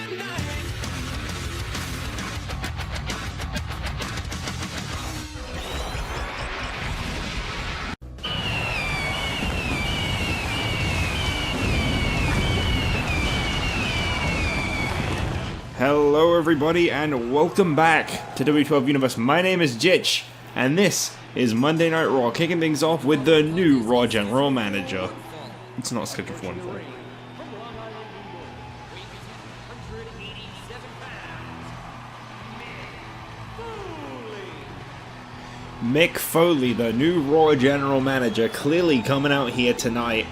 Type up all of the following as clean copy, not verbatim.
Hello everybody and welcome back to W12 Universe. My name is Jitch and this is Monday Night Raw, kicking things off with the new Raw General Manager. It's not scheduled for 1-4. Mick Foley, the new Raw General Manager, clearly coming out here tonight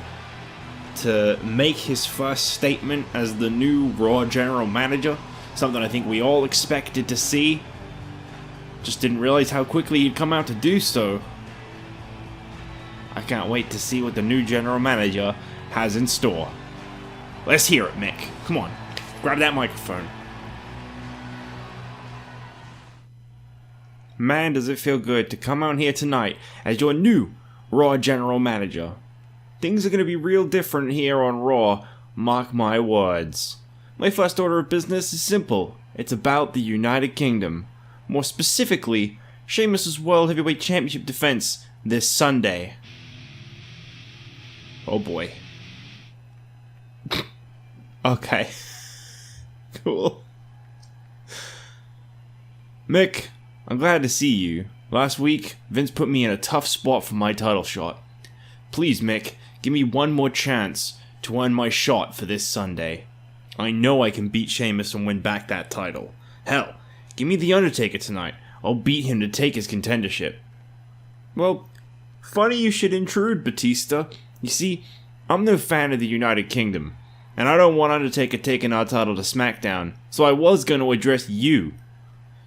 to make his first statement as the new Raw General Manager. Something I think we all expected to see. Just didn't realize how quickly he'd come out to do so. I can't wait to see what the new General Manager has in store. Let's hear it, Mick. Come on, grab that microphone. Man, does it feel good to come out here tonight as your new Raw General Manager. Things are going to be real different here on Raw, mark my words. My first order of business is simple. It's about the United Kingdom. More specifically, Sheamus' World Heavyweight Championship defense this Sunday. Oh boy. Okay. Cool. Mick, I'm glad to see you. Last week, Vince put me in a tough spot for my title shot. Please, Mick, give me one more chance to earn my shot for this Sunday. I know I can beat Sheamus and win back that title. Hell, give me the Undertaker tonight. I'll beat him to take his contendership. Well, funny you should intrude, Batista. You see, I'm no fan of the United Kingdom, and I don't want Undertaker taking our title to SmackDown, so I was going to address you.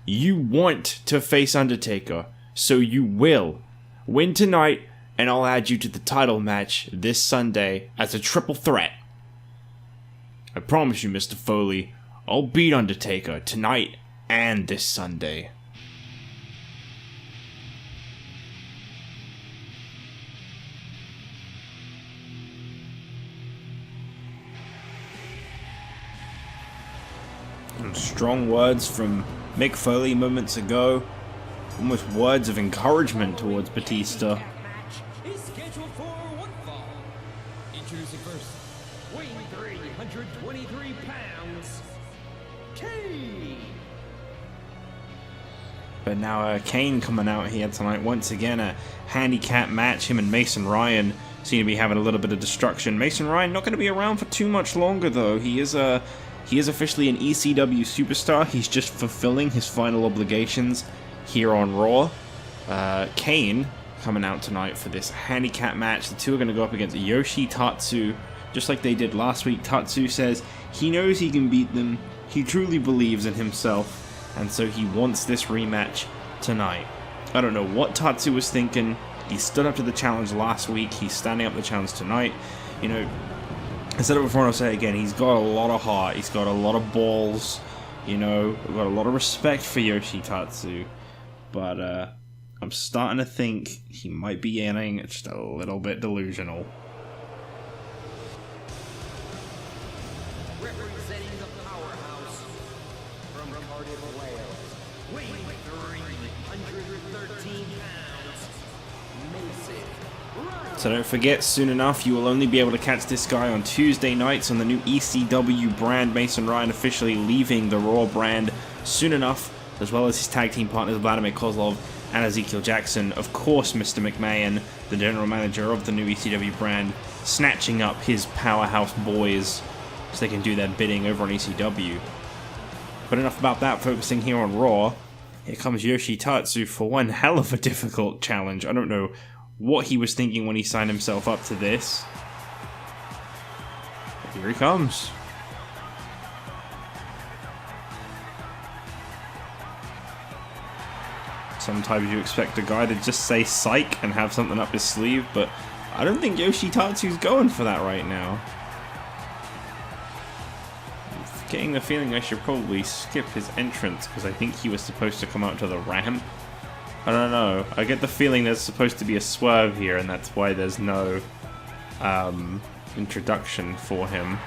You want to face Undertaker, so you will. Win tonight, and I'll add you to the title match this Sunday as a triple threat. I promise you, Mr. Foley, I'll beat Undertaker tonight and this Sunday. Some strong words from Mick Foley moments ago. Almost words of encouragement towards Batista. Is scheduled for one fall. Introducing first, weighing 323 pounds, Kane. But now Kane coming out here tonight once again, a handicap match. Him and Mason Ryan seem to be having a little bit of destruction. Mason Ryan not going to be around for too much longer though. He is officially an ECW superstar. He's just fulfilling his final obligations here on Raw. Kane coming out tonight for this handicap match. The two are going to go up against Yoshi, Tatsu, just like they did last week. Tatsu says he knows he can beat them. He truly believes in himself, and so he wants this rematch tonight. I don't know what Tatsu was thinking. He stood up to the challenge last week. He's standing up to the challenge tonight. You know, I said it before and I'll say it again. He's got a lot of heart. He's got a lot of balls. You know, I've got a lot of respect for Yoshi Tatsu. But I'm starting to think he might be getting just a little bit delusional. Representing the powerhouse from Cardiff, Wales, weighing 313 pounds, Mason Ryan. So don't forget, soon enough you will only be able to catch this guy on Tuesday nights on the new ECW brand. Mason Ryan officially leaving the Raw brand soon enough, as well as his tag team partners Vladimir Kozlov and Ezekiel Jackson. Of course, Mr. McMahon, the general manager of the new ECW brand, snatching up his powerhouse boys so they can do their bidding over on ECW. But enough about that, focusing here on Raw. Here comes Yoshi Tatsu for one hell of a difficult challenge. I don't know what he was thinking when he signed himself up to this. But here he comes. Sometimes you expect a guy to just say psych and have something up his sleeve, but I don't think Yoshi Tatsu's going for that right now. I'm getting the feeling I should probably skip his entrance because I think he was supposed to come out to the ramp. I don't know. I get the feeling there's supposed to be a swerve here and that's why there's no introduction for him.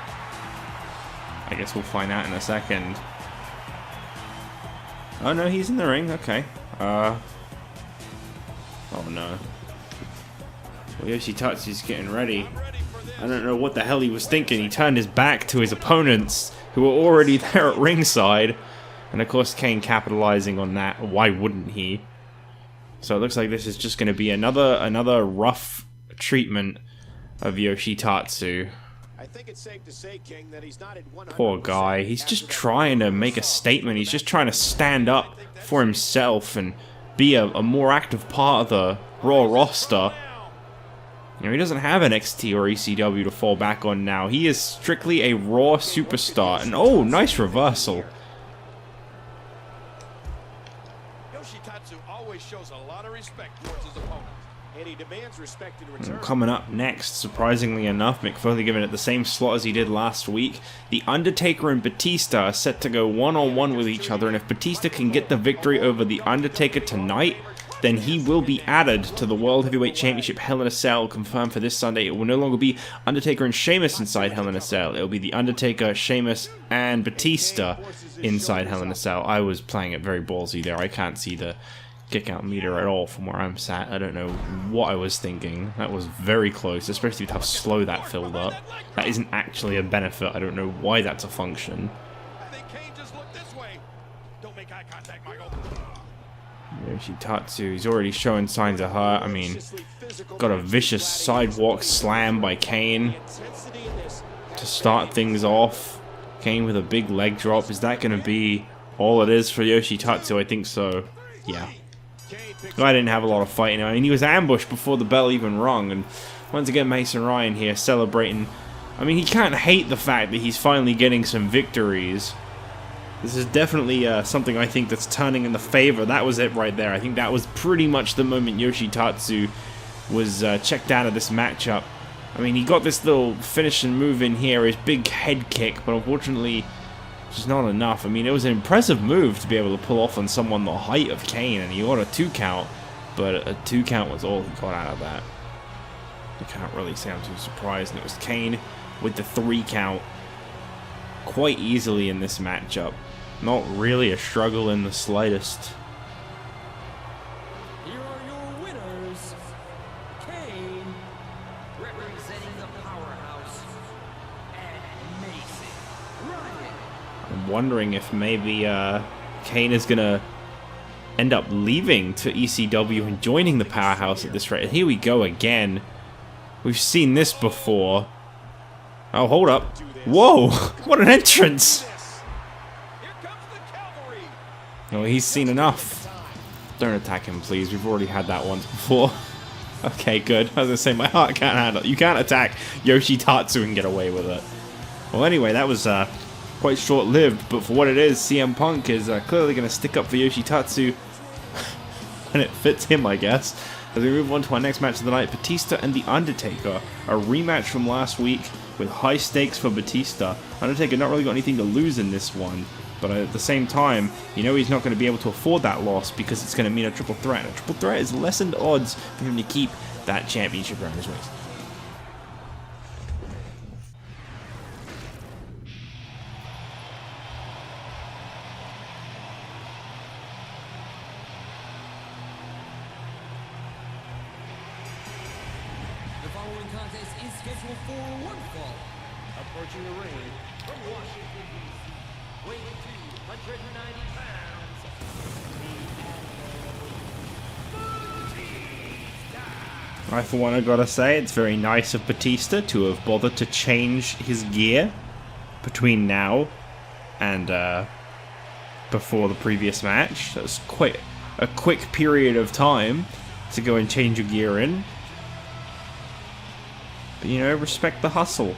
I guess we'll find out in a second. Oh no, he's in the ring. Okay. Oh no. Well, Yoshi Tatsu's getting ready. I don't know what the hell he was thinking. He turned his back to his opponents, who were already there at ringside. And of course, Kane capitalizing on that. Why wouldn't he? So it looks like this is just going to be another rough treatment of Yoshi Tatsu. I think it's safe to say, King, that he's not at 100%. Poor guy. He's just trying to make a statement. He's just trying to stand up for himself and be a more active part of the Raw roster. You know, he doesn't have NXT or ECW to fall back on now. He is strictly a Raw superstar. And oh, nice reversal. Yoshi Tatsu always shows a lot of respect towards his opponent, and he demands respect in return. Coming up next, surprisingly enough, Mick Foley giving it the same slot as he did last week. The Undertaker and Batista are set to go one-on-one with each other, and if Batista can get the victory over the Undertaker tonight, then he will be added to the World Heavyweight Championship Hell in a Cell, confirmed for this Sunday. It will no longer be Undertaker and Sheamus inside Hell in a Cell. It will be the Undertaker, Sheamus, and Batista inside Hell in a Cell. I was playing it very ballsy there. I can't see the kick-out meter at all from where I'm sat. I don't know what I was thinking. That was very close, especially with how slow that filled up. That isn't actually a benefit. I don't know why that's a function. I think Kane just looked this way. Don't make eye contact, Michael. Yoshi Tatsu, he's already showing signs of hurt. I mean, got a vicious sidewalk slam by Kane to start things off. Kane with a big leg drop. Is that going to be all it is for Yoshi Tatsu? I think so. Yeah. Guy didn't have a lot of fighting. I mean, he was ambushed before the bell even rung. And once again, Mason Ryan here celebrating. I mean, he can't hate the fact that he's finally getting some victories. This is definitely something I think that's turning in the favor. That was it right there. I think that was pretty much the moment Yoshi Tatsu was checked out of this matchup. I mean, he got this little finishing move in here, his big head kick, but unfortunately, just not enough. I mean, it was an impressive move to be able to pull off on someone the height of Kane, and he got a 2 count, but a 2 count was all he got out of that. I can't really say I'm too surprised, and it was Kane with the 3 count quite easily in this matchup. Not really a struggle in the slightest. Here are your winners, Kane, representing the powerhouse, and Mason Ryan. I'm wondering if maybe Kane is going to end up leaving to ECW and joining the powerhouse at this rate. Here we go again. We've seen this before. Oh, hold up. Whoa! What an entrance! Oh, he's seen enough. Don't attack him, please. We've already had that once before. Okay, good. I was going to say, my heart can't handle it. You can't attack Yoshi Tatsu and get away with it. Well, anyway, that was quite short-lived, but for what it is, CM Punk is clearly going to stick up for Yoshi Tatsu when it fits him, I guess. As we move on to our next match of the night, Batista and The Undertaker. A rematch from last week with high stakes for Batista. Undertaker not really got anything to lose in this one. But at the same time, you know he's not going to be able to afford that loss because it's going to mean a triple threat. And a triple threat is lessened odds for him to keep that championship around his waist. The following contest is scheduled for one fall. Approaching the ring from Washington, D.C., weighing 290 pounds, I, for one, I gotta say, it's very nice of Batista to have bothered to change his gear between now and before the previous match. That was quite a quick period of time to go and change your gear in. But, you know, respect the hustle.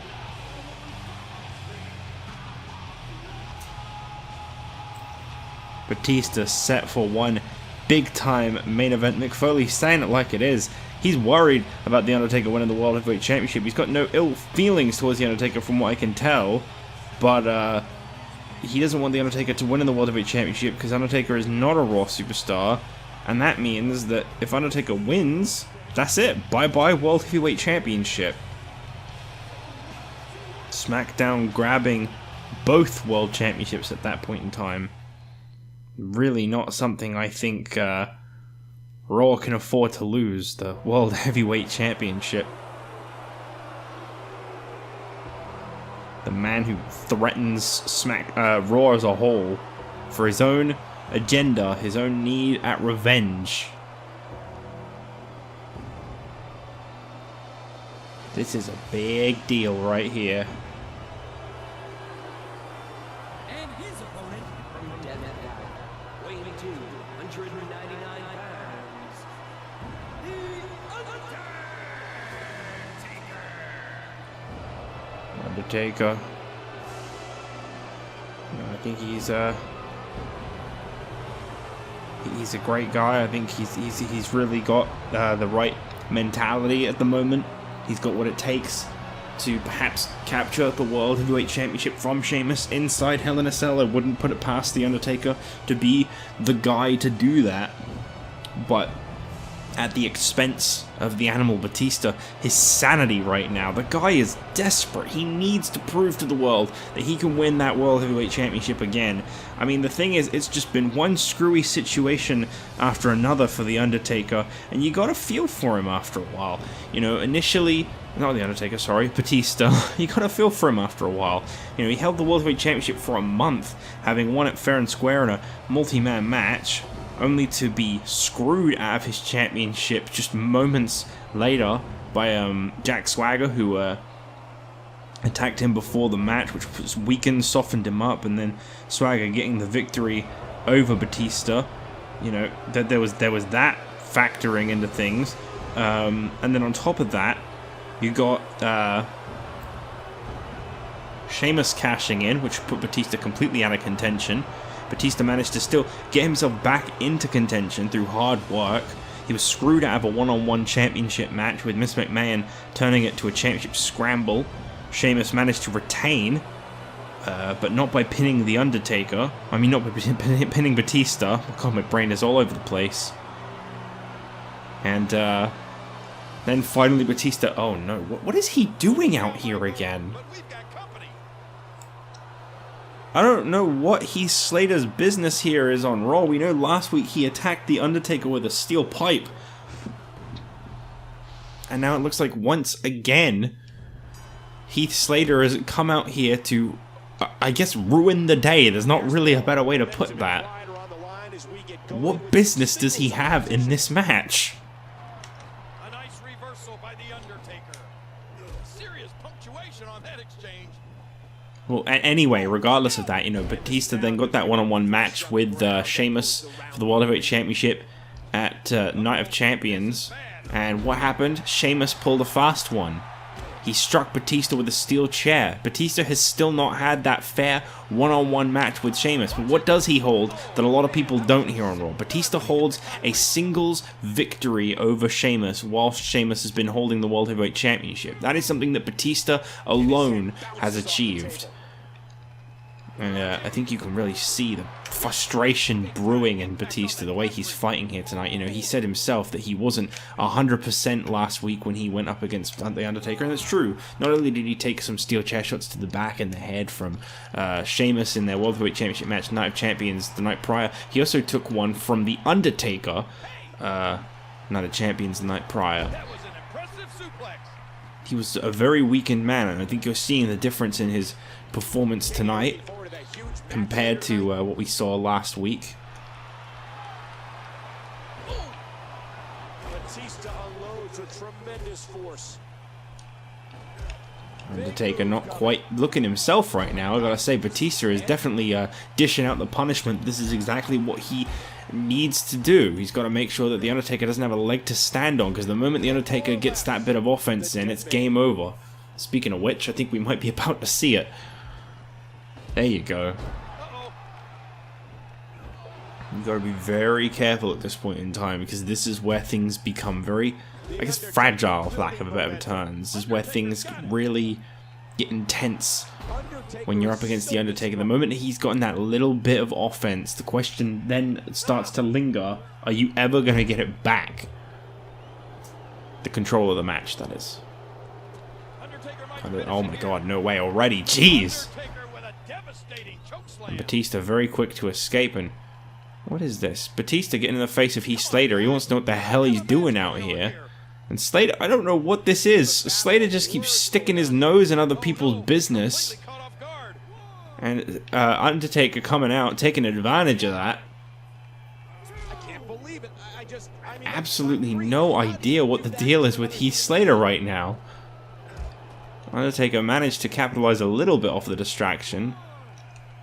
Batista set for one big-time main event. Mick Foley saying it like it is. He's worried about The Undertaker winning the World Heavyweight Championship. He's got no ill feelings towards The Undertaker from what I can tell. But he doesn't want The Undertaker to win in the World Heavyweight Championship because Undertaker is not a Raw superstar. And that means that if Undertaker wins, that's it. Bye-bye World Heavyweight Championship. SmackDown grabbing both world championships at that point in time. Really not something I think Raw can afford to lose, the World Heavyweight Championship. The man who threatens Raw as a whole for his own agenda, his own need at revenge. This is a big deal right here. And his opponent from weighing 299 pounds, the Undertaker. I think he's a great guy. I think he's really got the right mentality at the moment. He's got what it takes to perhaps capture the World Heavyweight Championship from Sheamus inside Hell in a Cell. I wouldn't put it past The Undertaker to be the guy to do that. But at the expense of the animal Batista, his sanity right now. The guy is desperate. He needs to prove to the world that he can win that World Heavyweight Championship again. I mean, the thing is, it's just been one screwy situation after another for The Undertaker, and you gotta feel for him after a while. You know, initially, not The Undertaker, sorry, Batista, you gotta feel for him after a while. You know, he held the World Heavyweight Championship for a month, having won it fair and square in a multi-man match, only to be screwed out of his championship just moments later by Jack Swagger, who attacked him before the match, which was weakened, softened him up, and then Swagger getting the victory over Batista. You know, that there was that factoring into things, and then on top of that, you got Sheamus cashing in, which put Batista completely out of contention. Batista managed to still get himself back into contention through hard work. He was screwed out of a one-on-one championship match with Miss McMahon turning it to a championship scramble. Sheamus managed to retain, but not by pinning The Undertaker. I mean, not by pinning Batista. Oh God, my brain is all over the place. And then finally Batista... Oh no, what is he doing out here again? I don't know what Heath Slater's business here is on Raw. We know last week he attacked The Undertaker with a steel pipe. And now it looks like once again, Heath Slater has come out here to, I guess, ruin the day. There's not really a better way to put that. What business does he have in this match? A nice reversal by The Undertaker. Serious punctuation on that exchange. Well, anyway, regardless of that, you know, Batista then got that one-on-one match with Sheamus for the World Heavyweight Championship at Night of Champions. And what happened? Sheamus pulled a fast one. He struck Batista with a steel chair. Batista has still not had that fair one-on-one match with Sheamus. But what does he hold that a lot of people don't hear on Raw? Batista holds a singles victory over Sheamus whilst Sheamus has been holding the World Heavyweight Championship. That is something that Batista alone has achieved. And I think you can really see the frustration brewing in Batista, the way he's fighting here tonight. You know, he said himself that he wasn't 100% last week when he went up against The Undertaker, and that's true. Not only did he take some steel chair shots to the back and the head from Sheamus in their World Heavyweight Championship match, Night of Champions, the night prior, he also took one from The Undertaker, Night of Champions, the night prior. That was an impressive suplex. He was a very weakened man, and I think you're seeing the difference in his performance tonight compared to what we saw last week. Batista unloads with tremendous force. Undertaker not quite looking himself right now. I gotta say, Batista is definitely dishing out the punishment. This is exactly what he needs to do. He's got to make sure that The Undertaker doesn't have a leg to stand on, because the moment The Undertaker gets that bit of offense in, it's game over. Speaking of which, I think we might be about to see it. There you go. You gotta be very careful at this point in time, because this is where things become very, I guess, fragile, for lack of a better term. This is where things really get intense when you're up against The Undertaker. The moment he's gotten that little bit of offense, the question then starts to linger, are you ever gonna get it back? The control of the match, that is. Oh my God, no way already, jeez! And Batista very quick to escape. And what is this? Batista getting in the face of Heath Slater. He wants to know what the hell he's doing out here. And Slater, I don't know what this is. Slater just keeps sticking his nose in other people's business. And Undertaker coming out, taking advantage of that. Absolutely no idea what the deal is with Heath Slater right now. Undertaker managed to capitalize a little bit off the distraction.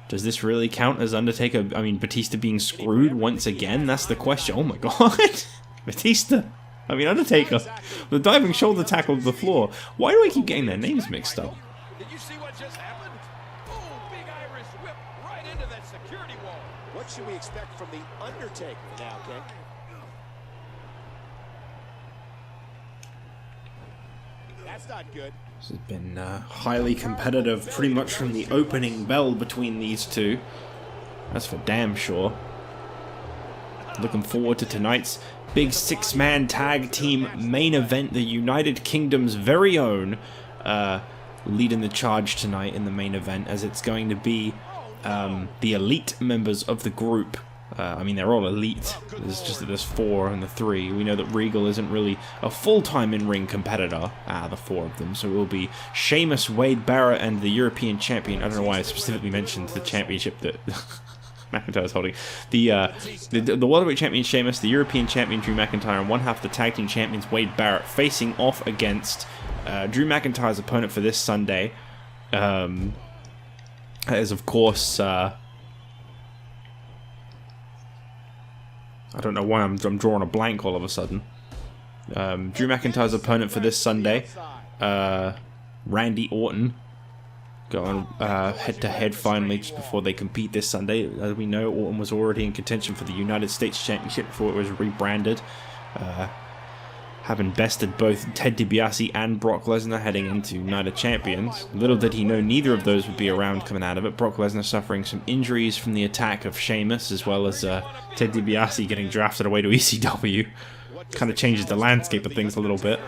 Does this really count as Undertaker, Batista being screwed once again? That's the question. Oh my god. Batista. Undertaker. The diving shoulder tackle to the floor. Why do I keep getting their names mixed up? Did you see what just happened? Oh, big Irish whip right into that security wall. What should we expect from the Undertaker now, King? That's not good. This has been highly competitive pretty much from the opening bell between these two. That's for damn sure. Looking forward to tonight's big six-man tag team main event. The United Kingdom's very own leading the charge tonight in the main event, as it's going to be the elite members of the group. They're all elite. It's just that there's 4 and the 3. We know that Regal isn't really a full-time in-ring competitor, the 4 of them. So it will be Sheamus, Wade Barrett, and the European champion. I don't know why I specifically mentioned the championship that McIntyre's holding. The Worldwide Champion Sheamus, the European Champion Drew McIntyre, and one half the Tag Team Champions Wade Barrett facing off against Drew McIntyre's opponent for this Sunday. Is of course... I don't know why I'm drawing a blank all of a sudden. Drew McIntyre's opponent for this Sunday, Randy Orton, going head-to-head finally just before they compete this Sunday. As we know, Orton was already in contention for the United States Championship before it was rebranded, having bested both Ted DiBiase and Brock Lesnar heading into Night of Champions. Little did he know neither of those would be around coming out of it. Brock Lesnar suffering some injuries from the attack of Sheamus, as well as Ted DiBiase getting drafted away to ECW. Kind of changes the landscape of things a little bit.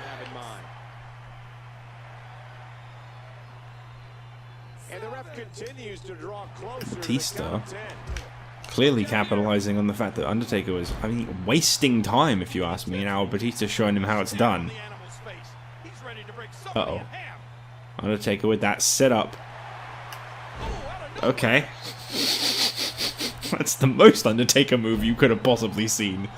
Batista clearly capitalizing on the fact that Undertaker was, wasting time, if you ask me. Now Batista's showing him how it's done. Uh-oh. Undertaker with that setup. Okay. That's the most Undertaker move you could have possibly seen.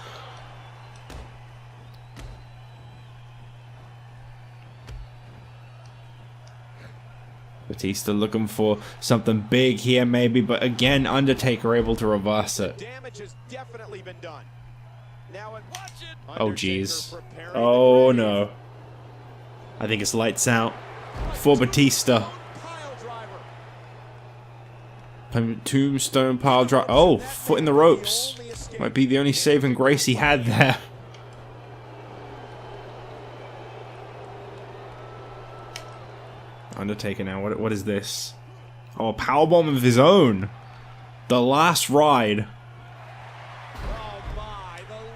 Batista looking for something big here maybe, but again, Undertaker able to reverse it. Damage has definitely been done. Now oh jeez. Oh no. I think it's lights out for Batista. Tombstone pile drive. Oh, foot in the ropes. Might be the only saving grace he had there. Undertaker now. What is this? Oh, a powerbomb of his own. The last ride.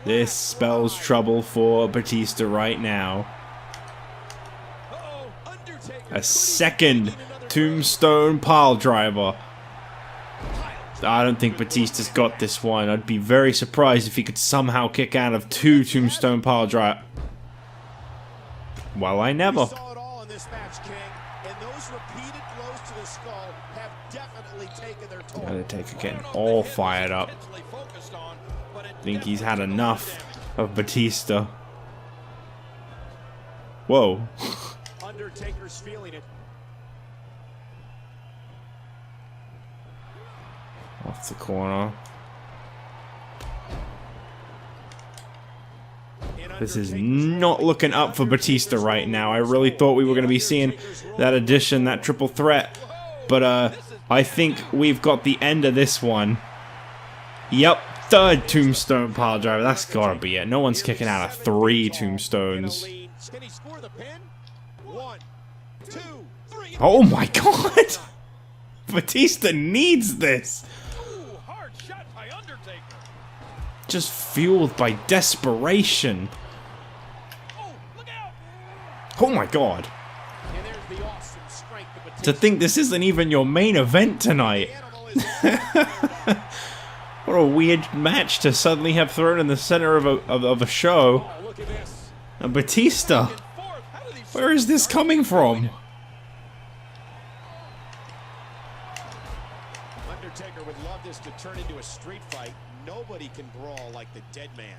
This spells trouble for Batista right now. A second tombstone pile driver. I don't think Batista's got this one. I'd be very surprised if he could somehow kick out of 2 tombstone pile drive. Well, I never. Undertaker getting all fired up. Think he's had enough of Batista. Whoa. Undertaker's feeling it. Off the corner. This is not looking up for Batista right now. I really thought we were going to be seeing that addition, that triple threat. But I think we've got the end of this one. Yep, 3rd tombstone pile driver. That's gotta be it. No one's kicking out of 3 tombstones. Oh my god! Batista needs this! Just fueled by desperation. Oh my god. To think this isn't even your main event tonight. What a weird match to suddenly have thrown in the center of a show. Oh, look at this. And Batista, where is this coming from? Undertaker would love this to turn into a street fight. Nobody can brawl like the dead man.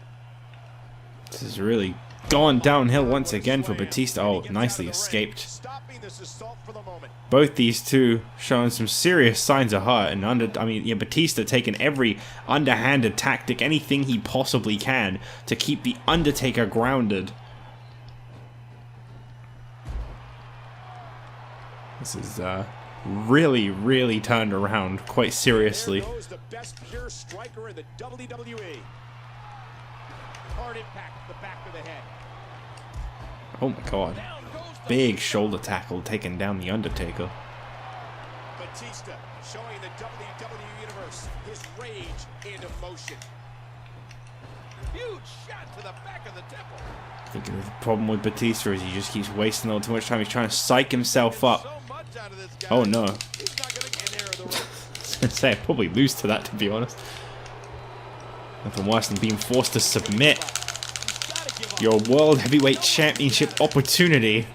This is really gone downhill once again for Batista. Oh, nicely escaped. Stopping this assault for the moment. Both these two showing some serious signs of hurt, and Batista taking every underhanded tactic, anything he possibly can to keep the Undertaker grounded. This is really, really turned around quite seriously. There goes the best pure striker in the WWE. Hard impact to the back of the head. Oh my god. Big shoulder tackle taking down the Undertaker. Batista showing the WWE Universe his rage and emotion. Huge shot to the back of the temple. I think the problem with Batista is he just keeps wasting a little too much time. He's trying to psych himself up. So much out of this guy. Oh no. He's not gonna get in there in the ring. I was gonna say, I'd probably lose to that, to be honest. Nothing worse than being forced to submit your World Heavyweight Championship opportunity.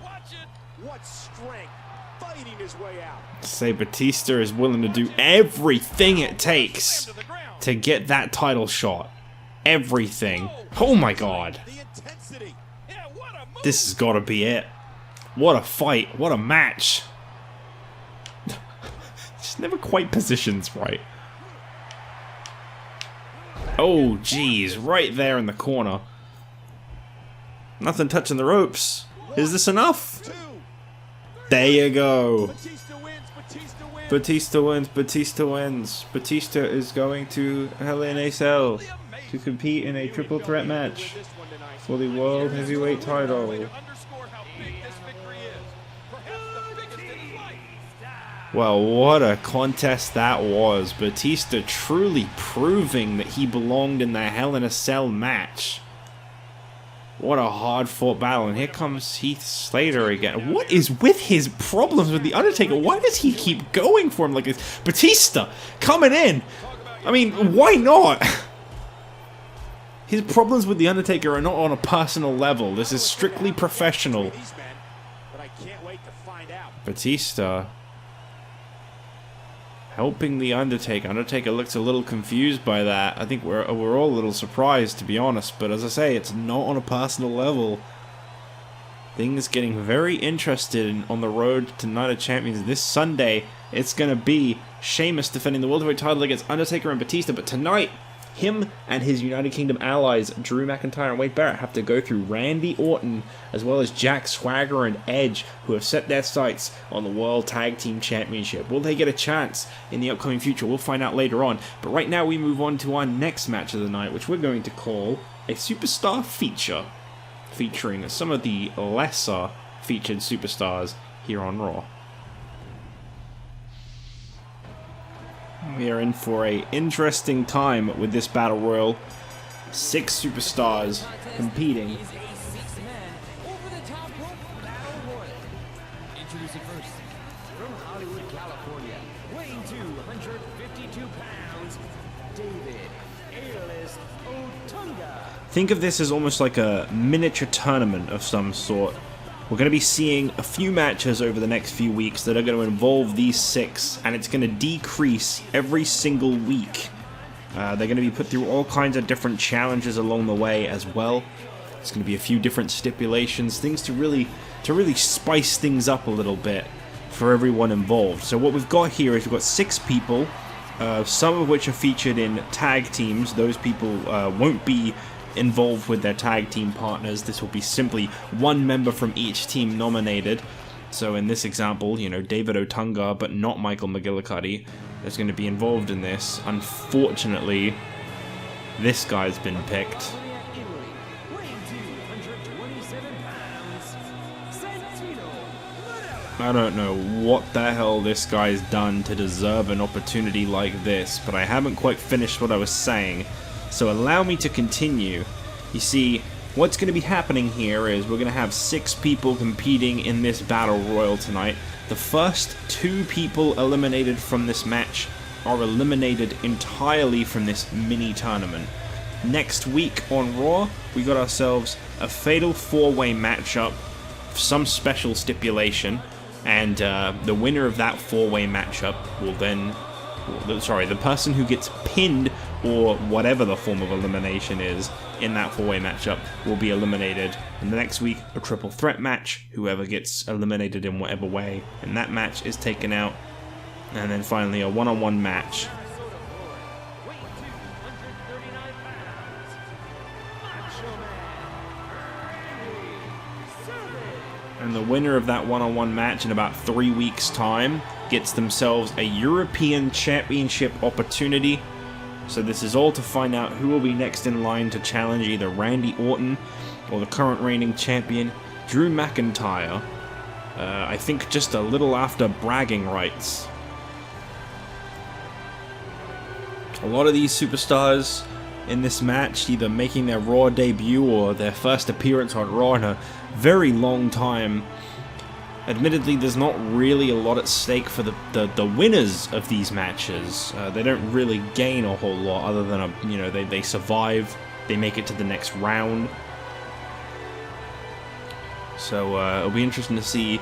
Watch it. What strength. Fighting his way out. Say Batista is willing to do everything it takes To the ground. to get that title shot. Everything. Oh my god. The intensity. Yeah, what a move. This has got to be it. What a fight. What a match. Just never quite positions right. Oh, geez. Right there in the corner. Nothing touching the ropes. Is this enough? Two. There you go. Batista wins. Batista wins. Batista wins. Batista wins. Batista is going to Hell in a Cell to compete in a triple threat match This one tonight. for the World Heavyweight title. Underscore how big this victory is. Perhaps the biggest in his life. Well, what a contest that was. Batista truly proving that he belonged in the Hell in a Cell match. What a hard-fought battle. And here comes Heath Slater again. What is with his problems with The Undertaker? Why does he keep going for him like this? Batista coming in. I mean, why not? His problems with The Undertaker are not on a personal level. This is strictly professional. These men, but I can't wait to find out. Batista helping the Undertaker. Undertaker looks a little confused by that. I think we're all a little surprised, to be honest. But as I say, it's not on a personal level. Things getting very interested on the road to Night of Champions. This Sunday, it's going to be Sheamus defending the World Heavyweight title against Undertaker and Batista. But tonight, him and his United Kingdom allies, Drew McIntyre and Wade Barrett, have to go through Randy Orton, as well as Jack Swagger and Edge, who have set their sights on the World Tag Team Championship. Will they get a chance in the upcoming future? We'll find out later on. But right now, we move on to our next match of the night, which we're going to call a Superstar Feature, featuring some of the lesser featured superstars here on Raw. We are in for an interesting time with this Battle Royal. 6 superstars competing. Is a 6-man over-the-top rope battle royal. Introducing first, from Hollywood, California, weighing 252 pounds, David A-list Otunga. Think of this as almost like a miniature tournament of some sort. We're going to be seeing a few matches over the next few weeks that are going to involve these 6, and it's going to decrease every single week. They're going to be put through all kinds of different challenges along the way as well. It's going to be a few different stipulations, things to really spice things up a little bit for everyone involved. So what we've got here is we've got 6 people, some of which are featured in tag teams. Those people won't be involved with their tag team partners. This will be simply one member from each team nominated. So in this example, you know, David Otunga, but not Michael McGillicuddy, is going to be involved in this. Unfortunately, this guy's been picked. Italy, weighing 227 pounds, Santino, Marella. I don't know what the hell this guy's done to deserve an opportunity like this, but I haven't quite finished what I was saying. So allow me to continue. You see, what's going to be happening here is we're going to have 6 people competing in this Battle Royal tonight. the first 2 people eliminated from this match are eliminated entirely from this mini tournament. Next week on Raw, we got ourselves a fatal 4-way matchup, some special stipulation, and the winner of that 4-way matchup will then, the person who gets pinned or whatever the form of elimination is in that 4-way matchup will be eliminated. And the next week, a triple threat match, whoever gets eliminated in whatever way, and that match is taken out. And then finally a one-on-one match. And the winner of that one-on-one match in about 3 weeks' time gets themselves a European Championship opportunity. So this is all to find out who will be next in line to challenge either Randy Orton or the current reigning champion, Drew McIntyre. I think just a little after bragging rights. A lot of these superstars in this match either making their Raw debut or their first appearance on Raw in a very long time. Admittedly, there's not really a lot at stake for the winners of these matches. They don't really gain a whole lot other than they survive, they make it to the next round. So it'll be interesting to see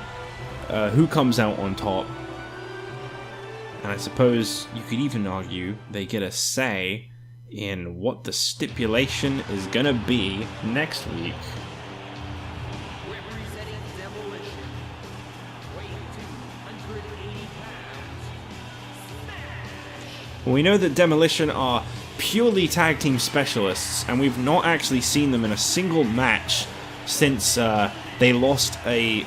who comes out on top. And I suppose you could even argue they get a say in what the stipulation is gonna be next week. Well, we know that Demolition are purely tag team specialists, and we've not actually seen them in a single match since they lost a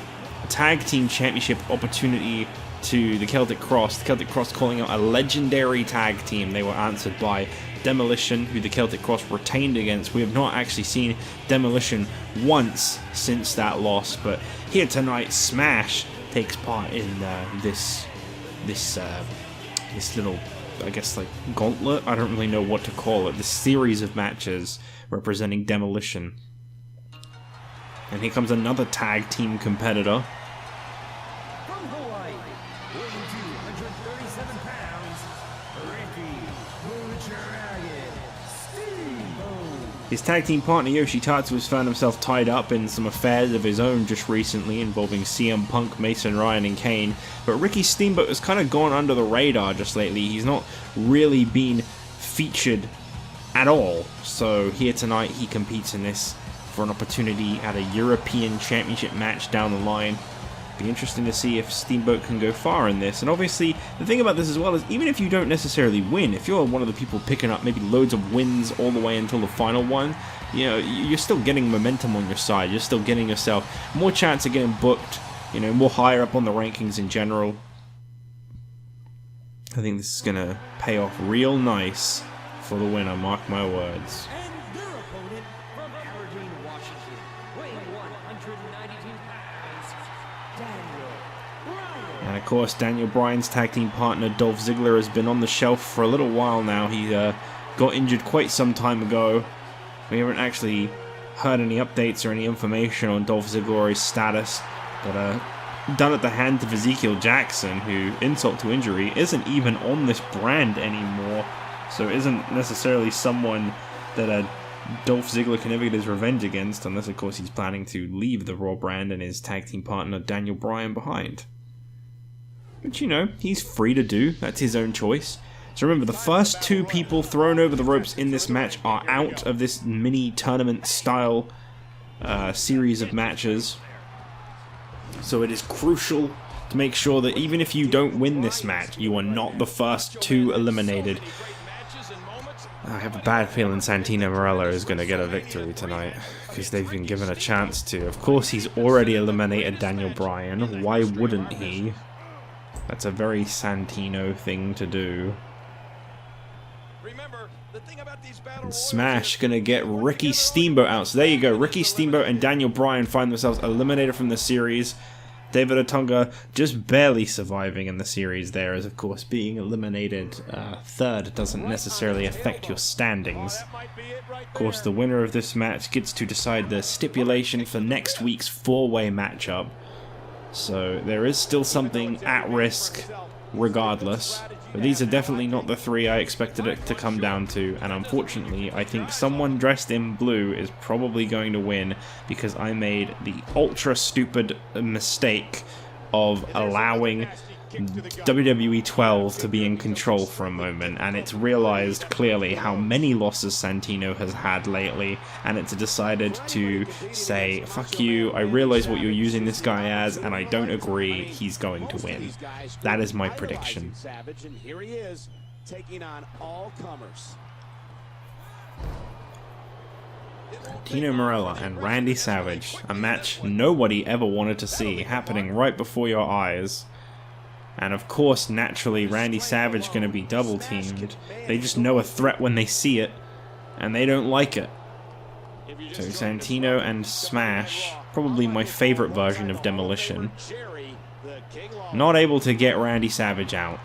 tag team championship opportunity to the Celtic Cross. The Celtic Cross calling out a legendary tag team. They were answered by Demolition, who the Celtic Cross retained against. We have not actually seen Demolition once since that loss, but here tonight, Smash takes part in this little, I guess, like gauntlet. I don't really know what to call it. This series of matches representing Demolition. And here comes another tag team competitor. From Hawaii, weighing 237 pounds, Steamboat. His tag team partner Yoshi Tatsu has found himself tied up in some affairs of his own just recently involving CM Punk, Mason Ryan and Kane, but Ricky Steamboat has kind of gone under the radar just lately. He's not really been featured at all, so here tonight he competes in this for an opportunity at a European Championship match down the line. Be interesting to see if Steamboat can go far in this. And obviously, the thing about this as well is, even if you don't necessarily win, if you're one of the people picking up maybe loads of wins all the way until the final one, you know, you're still getting momentum on your side. You're still getting yourself more chance of getting booked, you know, more higher up on the rankings in general. I think this is going to pay off real nice for the winner, mark my words. And their opponent from Aberdeen, Washington, weighing 192 pounds, Daniel Bryan. And of course, Daniel Bryan's tag team partner Dolph Ziggler has been on the shelf for a little while now. He got injured quite some time ago. We haven't actually heard any updates or any information on Dolph Ziggler or his status, but done at the hands of Ezekiel Jackson, who, insult to injury, isn't even on this brand anymore. So isn't necessarily someone that Dolph Ziggler can ever get his revenge against, unless of course he's planning to leave the Raw brand and his tag team partner Daniel Bryan behind. Which, you know, he's free to do. That's his own choice. So remember, the first 2 people thrown over the ropes in this match are out of this mini tournament style series of matches. So it is crucial to make sure that even if you don't win this match, you are not the first 2 eliminated. I have a bad feeling Santino Marella is going to get a victory tonight, because they've been given a chance to. Of course, he's already eliminated Daniel Bryan. Why wouldn't he? That's a very Santino thing to do. And Smash going to get Ricky Steamboat out. So there you go. Ricky Steamboat and Daniel Bryan find themselves eliminated from the series. David Otunga just barely surviving in the series there, as of course being eliminated third doesn't necessarily affect your standings. Of course, the winner of this match gets to decide the stipulation for next week's 4-way matchup. So there is still something at risk regardless. But these are definitely not the three I expected it to come down to, and unfortunately I think someone dressed in blue is probably going to win because I made the ultra stupid mistake of allowing WWE 12 to be in control for a moment, and it's realized clearly how many losses Santino has had lately, and it's decided to say, fuck you, I realize what you're using this guy as, and I don't agree, he's going to win. That is my prediction. And here he is, taking on all comers. Santino Marella and Randy Savage, a match nobody ever wanted to see, happening right before your eyes. And of course, naturally, Randy Savage going to be double teamed. They just know a threat when they see it, and they don't like it. So Santino and Smash, probably my favorite version of Demolition, not able to get Randy Savage out.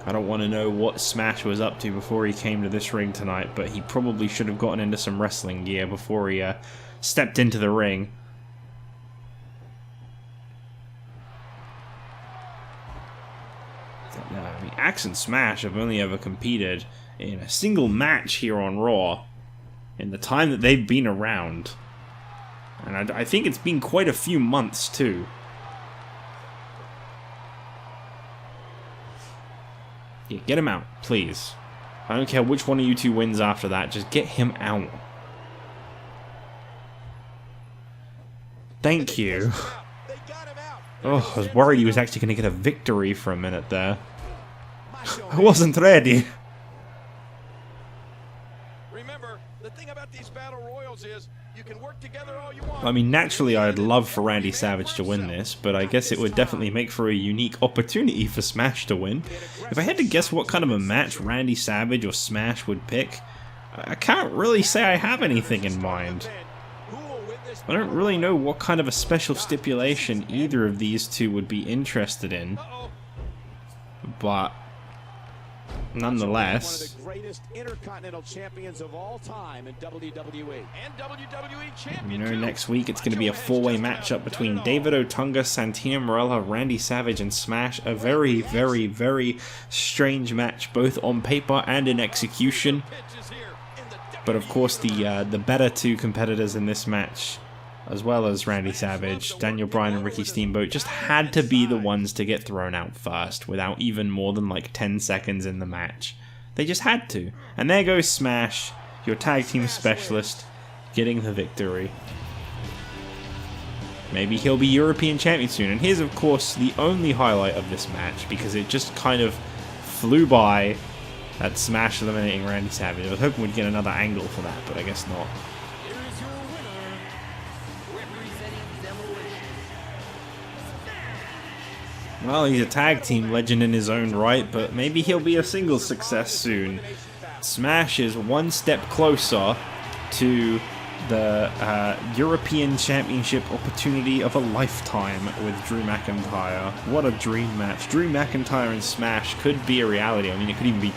I don't want to know what Smash was up to before he came to this ring tonight, but he probably should have gotten into some wrestling gear before he stepped into the ring. I mean, Axe and Smash have only ever competed in a single match here on Raw in the time that they've been around. And I think it's been quite a few months, too. Yeah, get him out, please. I don't care which one of you two wins after that, just get him out. Thank you. Oh, I was worried he was actually going to get a victory for a minute there. I wasn't ready. Remember, the thing about these battle royals is you can work together all you want. I mean, naturally I'd love for Randy Savage to win this, but I guess it would definitely make for a unique opportunity for Smash to win. If I had to guess what kind of a match Randy Savage or Smash would pick, I can't really say I have anything in mind. I don't really know what kind of a special stipulation either of these two would be interested in, but nonetheless, One of the greatest intercontinental champions of all time in WWE. And WWE champion. you know, next week it's going to be a four-way matchup between David Otunga, Santino Marella, Randy Savage, and Smash. A very, very, very strange match, both on paper and in execution. But of course, the better two competitors in this match, as well as Randy Savage, Daniel Bryan and Ricky Steamboat, just had to be the ones to get thrown out first without even more than like 10 seconds in the match. They just had to. And there goes Smash, your tag team specialist, getting the victory. Maybe he'll be European champion soon. And here's of course the only highlight of this match, because it just kind of flew by, that Smash eliminating Randy Savage. I was hoping we'd get another angle for that, but I guess not. Well, he's a tag team legend in his own right, but maybe he'll be a singles success soon. Smash is one step closer to the European Championship opportunity of a lifetime with Drew McIntyre. What a dream match. Drew McIntyre and Smash could be a reality. I mean, it could even be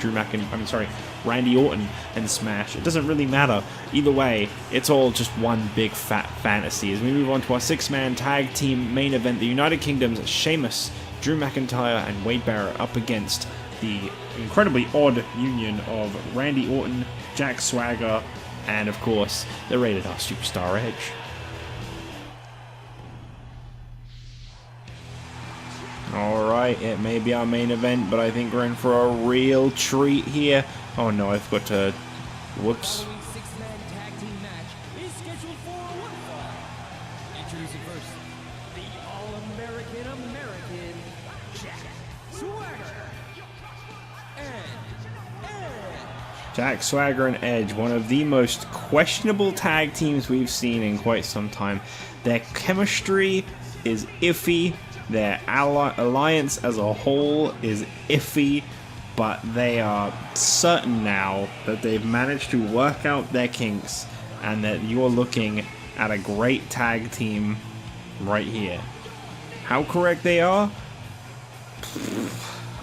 Randy Orton and Smash. It doesn't really matter. Either way, it's all just one big fat fantasy. As we move on to our six-man tag team main event, the United Kingdom's Sheamus, Drew McIntyre, and Wade Barrett up against the incredibly odd union of Randy Orton, Jack Swagger, and of course, the Rated R Superstar Edge. Alright, it may be our main event, but I think we're in for a real treat here. Oh no, I've got to... Whoops. Following six-man tag team match is scheduled for one fall. Introducing first, the All-American Jack Swagger and Edge. Jack Swagger and Edge, one of the most questionable tag teams we've seen in quite some time. Their chemistry is iffy, their alliance as a whole is iffy, but they are certain now that they've managed to work out their kinks and that you're looking at a great tag team right here. How correct they are?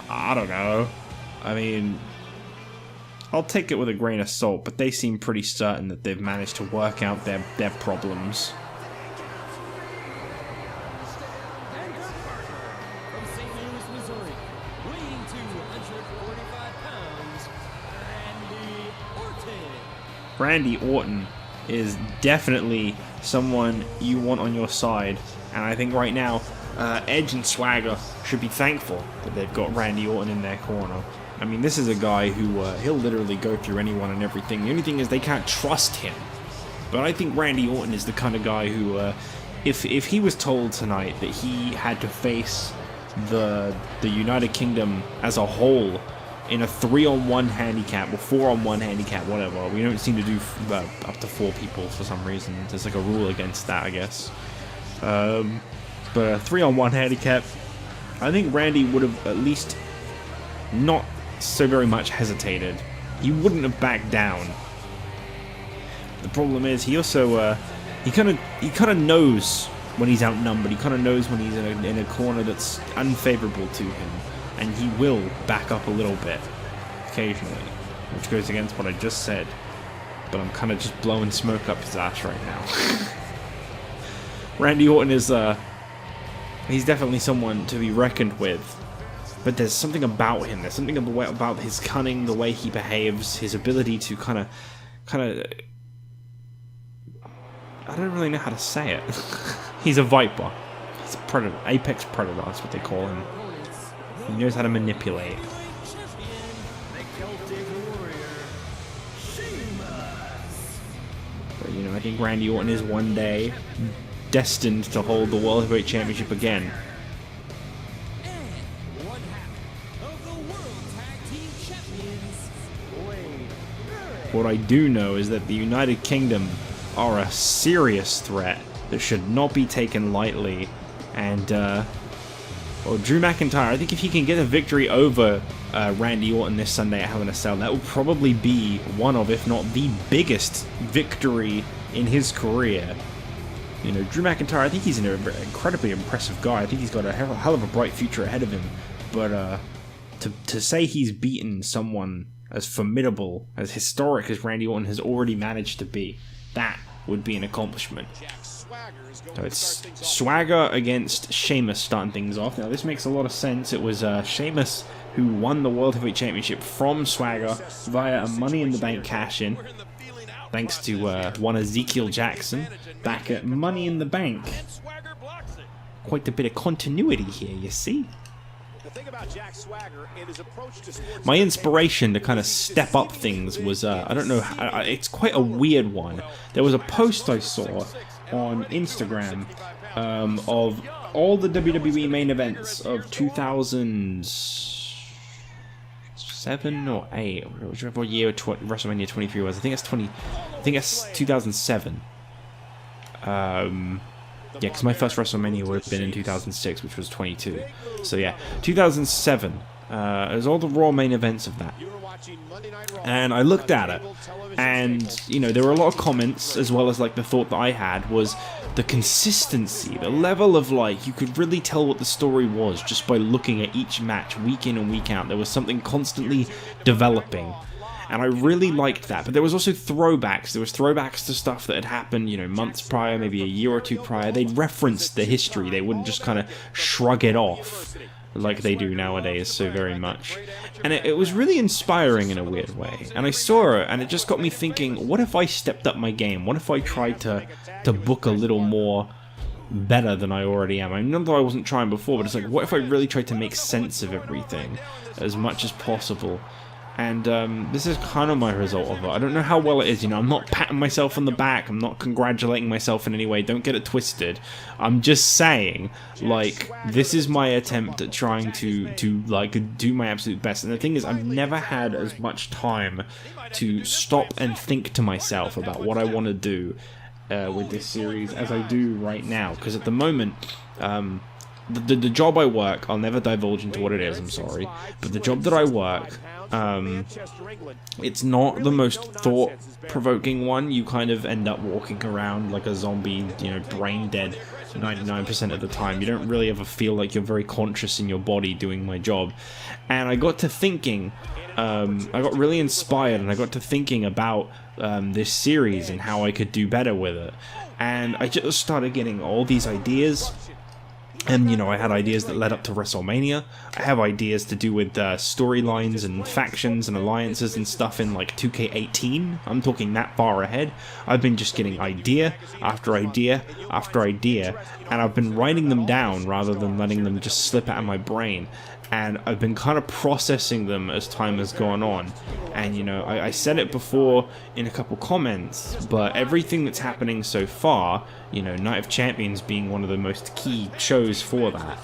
I don't know. I mean, I'll take it with a grain of salt, but they seem pretty certain that they've managed to work out their problems. From St. Louis, Missouri, weighing 245 pounds, Randy Orton. Randy Orton is definitely someone you want on your side, and I think right now Edge and Swagger should be thankful that they've got Randy Orton in their corner. I mean, this is a guy who he'll literally go through anyone and everything. The only thing is they can't trust him. But I think Randy Orton is the kind of guy who, if he was told tonight that he had to face the United Kingdom as a whole in a 3-on-1 handicap or 4-on-1 handicap, whatever. We don't seem to do up to 4 people for some reason. There's like a rule against that, I guess. But a 3-on-1 handicap, I think Randy would have at least not so very much hesitated. He wouldn't have backed down. The problem is he also he kind of knows when he's outnumbered. He kind of knows when he's in a corner that's unfavorable to him, and he will back up a little bit occasionally, which goes against what I just said. But I'm kind of just blowing smoke up his ass right now. Randy Orton is he's definitely someone to be reckoned with. But there's something about him. There's something about his cunning, the way he behaves, his ability to kind of. I don't really know how to say it. He's a viper. He's a predator, apex predator. That's what they call him. He knows how to manipulate. But, you know, I think Randy Orton is one day destined to hold the World Heavyweight Championship again. What I do know is that the United Kingdom are a serious threat that should not be taken lightly. And, well, Drew McIntyre, I think if he can get a victory over Randy Orton this Sunday at Hell in a Cell, that will probably be one of, if not the biggest victory in his career. You know, Drew McIntyre, I think he's an incredibly impressive guy. I think he's got a hell of a bright future ahead of him. But to say he's beaten someone as formidable, as historic as Randy Orton has already managed to be, that would be an accomplishment. So it's Swagger against Sheamus starting things off. Now this makes a lot of sense. It was Sheamus who won the World Heavyweight Championship from Swagger via a Money in the Bank cash-in, thanks to one Ezekiel Jackson back at Money in the Bank. Quite a bit of continuity here, you see. My inspiration to kind of step up things was, I don't know, it's quite a weird one. There was a post I saw on Instagram of all the WWE main events of 2007 or 8, whichever year WrestleMania 23 was. I think that's 2007. Yeah, because my first WrestleMania would have been in 2006, which was 22. So yeah, 2007. It was all the Raw main events of that. And I looked at it, and, you know, there were a lot of comments, as well as, like, the thought that I had was the consistency, the level of, like, you could really tell what the story was just by looking at each match week in and week out. There was something constantly developing. And I really liked that. But there was also throwbacks. There was throwbacks to stuff that had happened, you know, months prior, maybe a year or two prior. They'd reference the history. They wouldn't just kind of shrug it off like they do nowadays so very much. And it was really inspiring in a weird way. And I saw it, and it just got me thinking, what if I stepped up my game? What if I tried to book a little more better than I already am? I mean, not that I wasn't trying before, but it's like, what if I really tried to make sense of everything as much as possible? And this is kind of my result of it. I don't know how well it is, you know, I'm not patting myself on the back, I'm not congratulating myself in any way, don't get it twisted. I'm just saying, like, this is my attempt at trying to like, do my absolute best. And the thing is, I've never had as much time to stop and think to myself about what I want to do with this series as I do right now. Because at the moment, the job I work, I'll never divulge into what it is, I'm sorry, but the job that I work, it's not the most thought-provoking one. You kind of end up walking around like a zombie, you know, brain-dead 99% of the time. You don't really ever feel like you're very conscious in your body doing my job. And I got to thinking, I got really inspired, and I got to thinking about this series and how I could do better with it. And I just started getting all these ideas. And, you know, I had ideas that led up to WrestleMania. I have ideas to do with storylines and factions and alliances and stuff in, like, 2K18. I'm talking that far ahead. I've been just getting idea after idea after idea, and I've been writing them down rather than letting them just slip out of my brain. And I've been kind of processing them as time has gone on. And, you know, I said it before in a couple comments, but everything that's happening so far, you know, Night of Champions being one of the most key shows for that,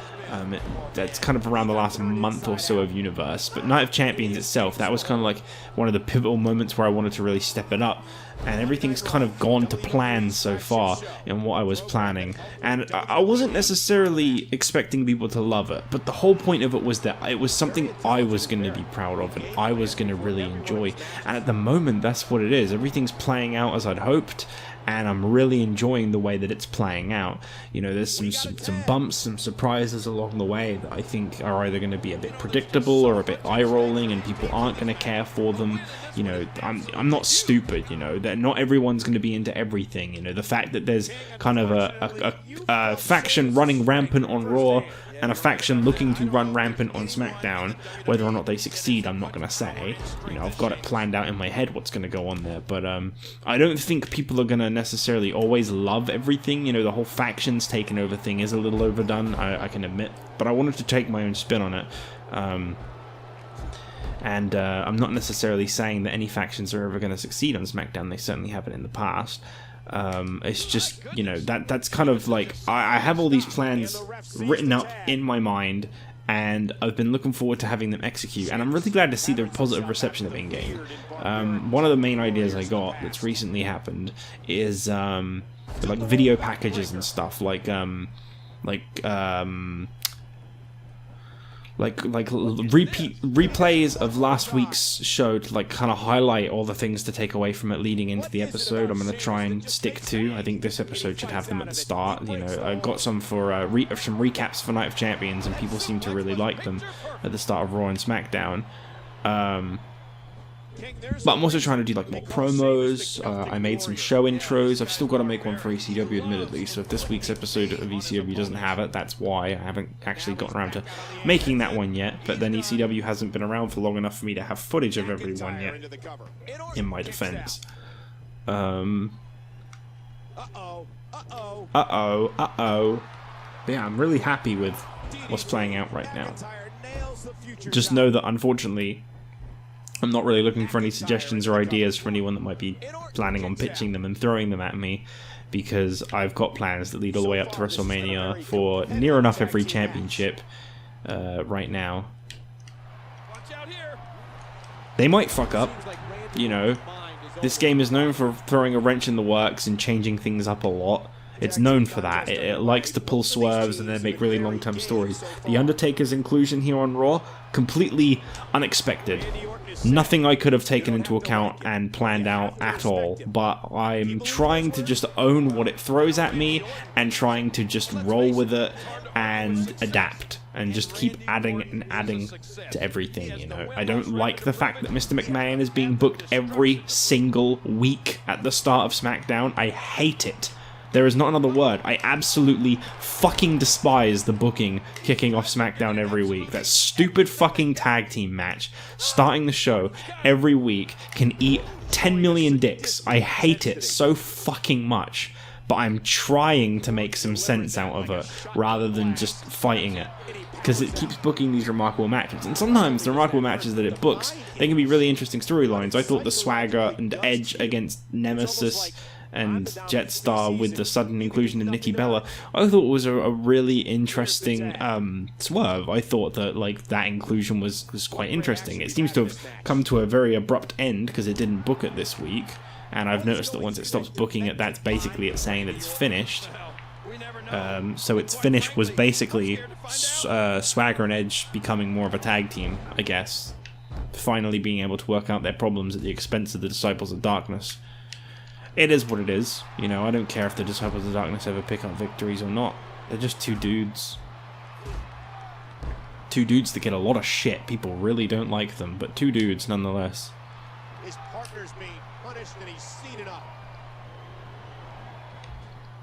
that's kind of around the last month or so of Universe. But Night of Champions itself, that was kind of like one of the pivotal moments where I wanted to really step it up. And everything's kind of gone to plan so far in what I was planning. And I wasn't necessarily expecting people to love it, but the whole point of it was that it was something I was going to be proud of and I was going to really enjoy. And at the moment, that's what it is. Everything's playing out as I'd hoped, and I'm really enjoying the way that it's playing out. You know, there's some bumps, some surprises along the way that I think are either going to be a bit predictable or a bit eye-rolling, and people aren't going to care for them. You know, I'm not stupid, you know, that not everyone's going to be into everything. You know, the fact that there's kind of a faction running rampant on Raw and a faction looking to run rampant on SmackDown, whether or not they succeed, I'm not going to say. You know, I've got it planned out in my head what's going to go on there, but I don't think people are going to necessarily always love everything. You know, the whole factions taking over thing is a little overdone, I can admit, but I wanted to take my own spin on it. And I'm not necessarily saying that any factions are ever going to succeed on SmackDown. They certainly haven't in the past. It's just, you know, that's kind of like, I have all these plans written up in my mind, and I've been looking forward to having them execute, and I'm really glad to see the positive reception they've been getting. One of the main ideas I got that's recently happened is like video packages and stuff, like replays of last week's show to like kind of highlight all the things to take away from it leading into the episode. I'm going to try and stick to. I think this episode should have them at the start. You know, I got some for some recaps for Night of Champions, and people seem to really like them at the start of Raw and SmackDown. But I'm also trying to do like more promos. I made some show intros. I've still got to make one for ECW, admittedly, so if this week's episode of ECW doesn't have it, that's why. I haven't actually gotten around to making that one yet, but then ECW hasn't been around for long enough for me to have footage of everyone yet, in my defense. Yeah, I'm really happy with what's playing out right now. Just know that, unfortunately, I'm not really looking for any suggestions or ideas for anyone that might be planning on pitching them and throwing them at me, because I've got plans that lead all the way up to WrestleMania for near enough every championship right now. They might fuck up, you know. This game is known for throwing a wrench in the works and changing things up a lot. It's known for that. It likes to pull swerves and then make really long-term stories. The Undertaker's inclusion here on Raw, completely unexpected. Nothing I could have taken into account and planned out at all, but I'm trying to just own what it throws at me and trying to just roll with it and adapt and just keep adding and adding to everything, you know. I don't like the fact that Mr. McMahon is being booked every single week at the start of SmackDown. I hate it. There is not another word. I absolutely fucking despise the booking kicking off SmackDown every week. That stupid fucking tag team match starting the show every week can eat 10 million dicks. I hate it so fucking much. But I'm trying to make some sense out of it rather than just fighting it, because it keeps booking these remarkable matches. And sometimes the remarkable matches that it books, they can be really interesting storylines. I thought the Swagger and Edge against Nemesis and Jetstar with the sudden inclusion of Nikki Bella, I thought was a really interesting swerve. I thought that like that inclusion was quite interesting. It seems to have come to a very abrupt end because it didn't book it this week, and I've noticed that once it stops booking it, that's basically it saying that it's finished. So its finish was basically Swagger and Edge becoming more of a tag team, I guess, finally being able to work out their problems at the expense of the Disciples of Darkness. it is what it is. You know, I don't care if the Disciples of Darkness ever pick up victories or not. They're just two dudes. Two dudes that get a lot of shit. People really don't like them, but two dudes nonetheless. His partner's being punished and he's seen enough.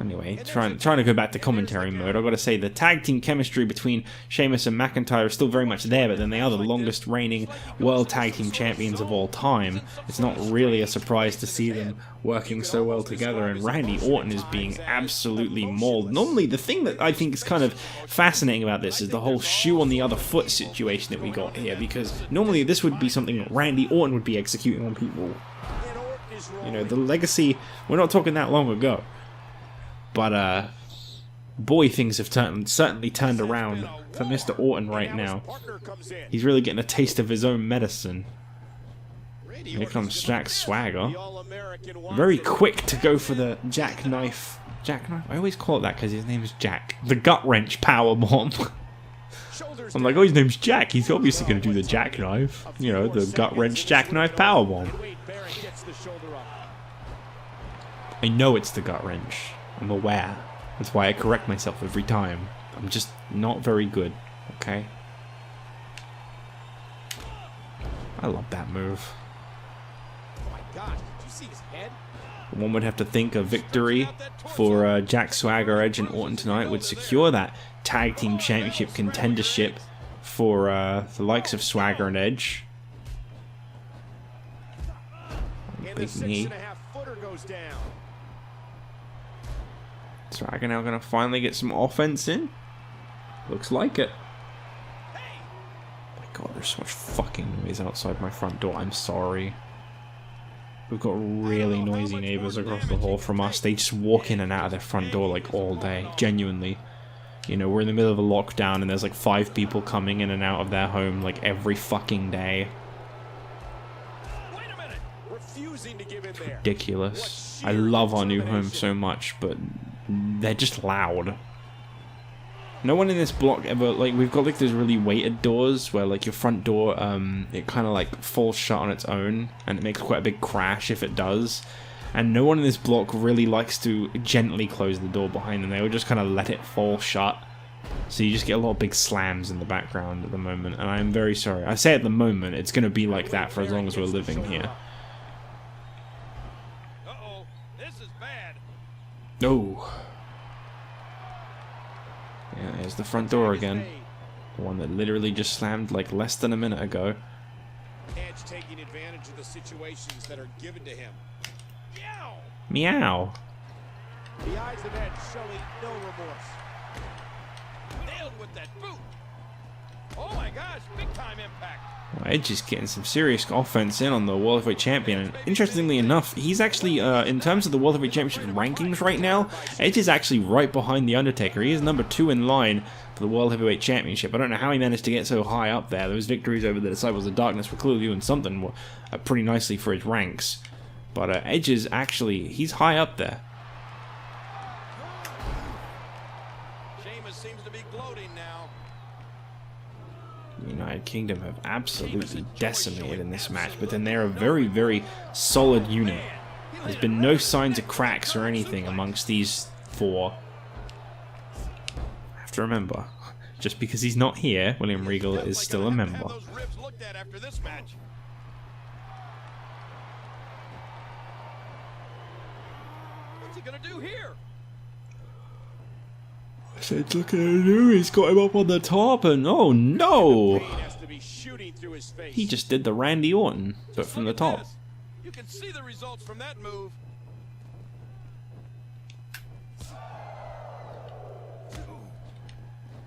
Anyway, trying to go back to commentary mode, I've got to say the tag team chemistry between Sheamus and McIntyre is still very much there, but then they are the longest reigning World Tag Team Champions of all time. It's not really a surprise to see them working so well together, and Randy Orton is being absolutely mauled. Normally, the thing that I think is kind of fascinating about this is the whole shoe on the other foot situation that we got here, because normally this would be something that Randy Orton would be executing on people. You know, the legacy, we're not talking that long ago. But, boy, things have certainly turned around for Mr. Orton right now. He's really getting a taste of his own medicine. Here comes Jack Swagger. Very quick to go for the jackknife. Jackknife? I always call it that because his name is Jack. The gut wrench powerbomb. I'm like, oh, his name's Jack. He's obviously going to do the jackknife. You know, the gut wrench jackknife powerbomb. I know it's the gut wrench. I'm aware. That's why I correct myself every time. I'm just not very good, okay? I love that move. Oh my God, did you see his head? One would have to think a victory for Jack Swagger, Edge, and Orton tonight would secure that Tag Team Championship contendership for the likes of Swagger and Edge. Big knee. Swagger now going to finally get some offense in. Looks like it. Oh my God, there's so much fucking noise outside my front door. I'm sorry. We've got really noisy neighbors across the hall from us. They just walk in and out of their front door like all day. Genuinely. You know, we're in the middle of a lockdown and there's like 5 people coming in and out of their home like every fucking day. It's ridiculous. I love our new home so much, but they're just loud. No one in this block ever, like, we've got like those really weighted doors where like your front door, it kind of like falls shut on its own and it makes quite a big crash if it does. And no one in this block really likes to gently close the door behind them. They will just kind of let it fall shut. So you just get a lot of big slams in the background at the moment. And I am very sorry. I say at the moment, it's going to be like that for as long as we're living here. Oh. Yeah, there's the front door again. The one that literally just slammed like less than a minute ago. Edge taking advantage of the situations that are given to him. Meow. The eyes of Edge showing no remorse. Nailed with that boot. Oh my gosh, big time impact. Well, Edge is getting some serious offense in on the World Heavyweight Champion, and interestingly enough, he's actually, in terms of the World Heavyweight Championship rankings right now, Edge is actually right behind The Undertaker. He is number 2 in line for the World Heavyweight Championship. I don't know how he managed to get so high up there. Those victories over the Disciples of Darkness were clearly doing something pretty nicely for his ranks. But Edge is actually, he's high up there. Sheamus seems to be gloating now. The United Kingdom have absolutely decimated in this match, but then they're a very, very solid unit. There's been no signs of cracks or anything amongst these 4. I have to remember, just because he's not here, William Regal is still a member. What's he gonna do here? I said, look at him, he's got him up on the top, and oh no! He just did the Randy Orton, but from the top. You can see the results from that move.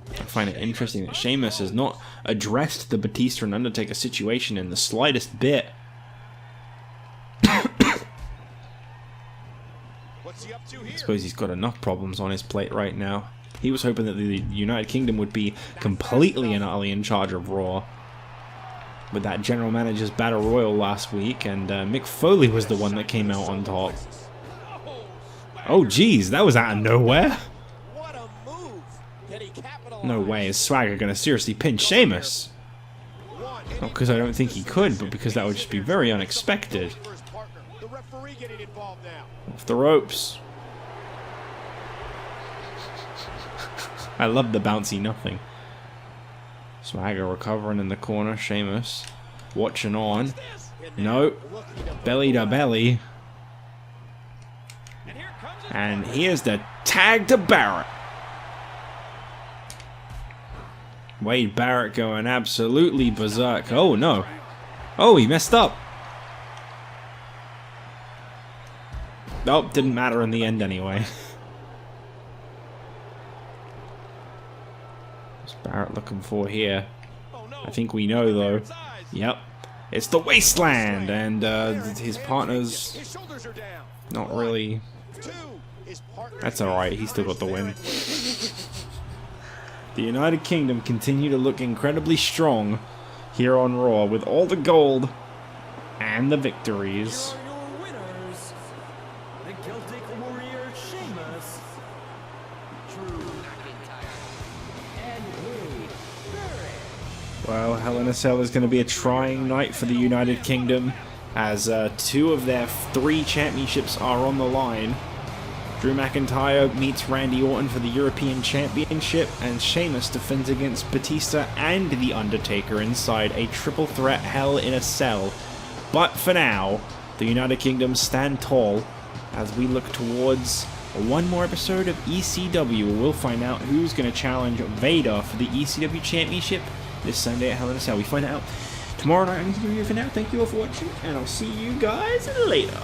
I find it interesting that Sheamus has not addressed the Batista and Undertaker situation in the slightest bit. I suppose he's got enough problems on his plate right now. He was hoping that the United Kingdom would be completely and utterly in charge of Raw with that General Manager's Battle Royal last week, and Mick Foley was the one that came out on top. Oh geez, that was out of nowhere. No way is Swagger going to seriously pin Sheamus. Not because I don't think he could, but because that would just be very unexpected. referee getting involved now. Off the ropes. I love the bouncy nothing. Swagger recovering in the corner. Sheamus watching on. No. Belly to belly. And here's the tag to Barrett. Wade Barrett going absolutely berserk. Oh no. Oh, he messed up. Nope, didn't matter in the end anyway. What's Barrett looking for here? I think we know though. Yep. It's the Wasteland, and his partner's not really. That's alright, he still got the win. The United Kingdom continue to look incredibly strong here on Raw with all the gold and the victories. Here are your winners, the Celtic Warrior Sheamus, Drew McIntyre, and Wade Barrett. Well, Hell in a Cell is going to be a trying night for the United Kingdom as 2 of their 3 championships are on the line. Drew McIntyre meets Randy Orton for the European Championship, and Sheamus defends against Batista and The Undertaker inside a triple threat Hell in a Cell. But for now, the United Kingdom stand tall as we look towards one more episode of ECW. We'll find out who's going to challenge Vader for the ECW Championship this Sunday at Hell in a Cell. We find out tomorrow night on ECW. For now, thank you all for watching, and I'll see you guys later.